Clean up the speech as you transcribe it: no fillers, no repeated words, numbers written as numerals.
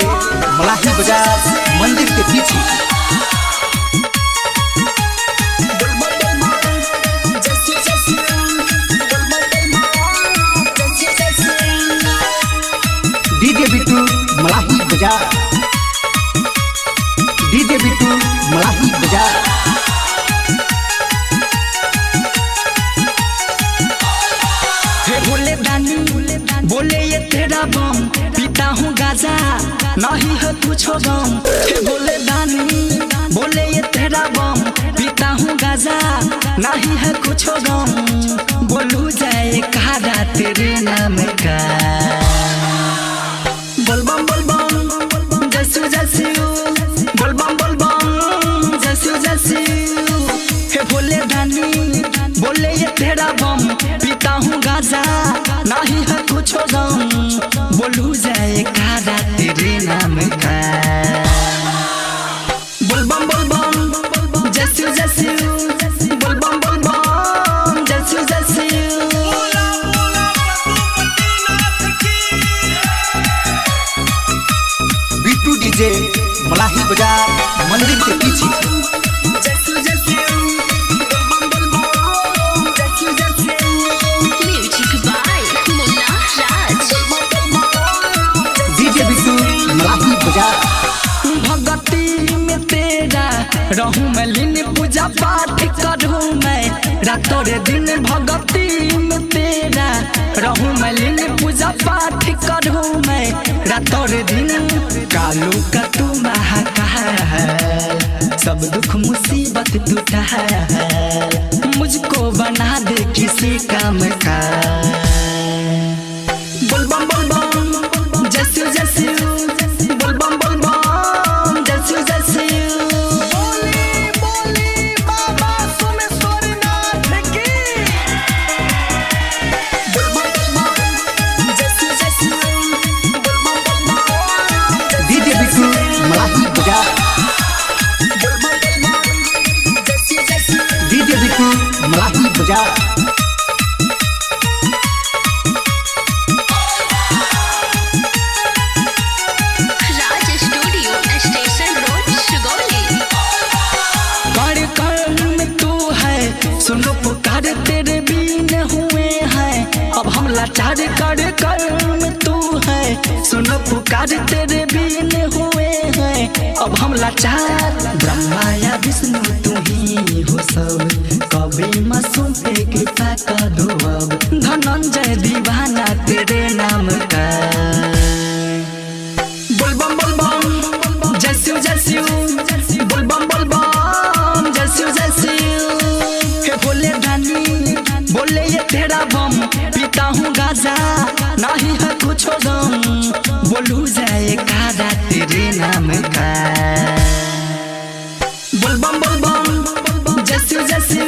मलाही बाजार मंदिर के पीछे। डीजे बिट्टू मलाही बाजार, डीजे बिट्टू मलाही बाजार। बोले दानी बोले ये तेरा बम, पीता हूँ गाजा नहीं है कुछ गम। बोले दानी बोले ये तेरा बम, पीता हूँ गाजा नहीं है कुछ गम। बोलू जाए कहा तेरे नाम का, बोलबम बोलबम जैसू जैसू, बोलबम बोलबम जैसू जैसू। हे भोले दानी बोले ये तेरा बम, पीता हूँ गाजा नहीं है कुछ गम। बोलू जाए कहा तेरे नाम का, बोलबम बोलबम जैसू जैसू, बोलबम बोलबम जैसू जैसू। बिट्टू डीजे मलाही बाजार मंदिर के पीछे। डीजे बिट्टू मलाही बाजार। भगती में तेरा रहूं मैं, लीन पूजा पाठ करूं मैं रातों दिन। भगती में तेरा रहूं मैं, लीन पूजा पाठ करूं मैं रातों दिन। कालू का तू महाकाल, सब दुख मुसीबत टूटा है, मुझको बना दे किसी काम का। बोलबम बोलबम जैसू जैसू, बोलबम बोलबम जैसू जैसू। बोली बोली बाबा सोमेश्वरनाथ की। बोलबम बोलबम जैसू जैसू, बोलबम बोलबम। डीजे बिट्टू मलाही बाजार, बोलबम बोलबम जैसू जैसू। डीजे बिट्टू मलाही बाजार। सुनो पुकार तेरे बीन हुए हैं, अब हम लाचार कर कर में तू है। सुनो पुकार तेरे बीन हुए हैं, अब हम लाचार। ब्रह्मा या विष्णु तू ही हो सब, कभी मासूम पे कृपा कर दो अब। धनंजय दीवाना तेरे नाम का, बोलबम बोलबम जैसू जैसू, बोलबम बोलबम जैसू जैसू। बोले दानी बोले ये तेरा बम, पीता हूँ गाजा नहीं है कुछ गम। बोलू जाए कहा तेरे नाम का, बोलबम बोलबम जैसू जैसू।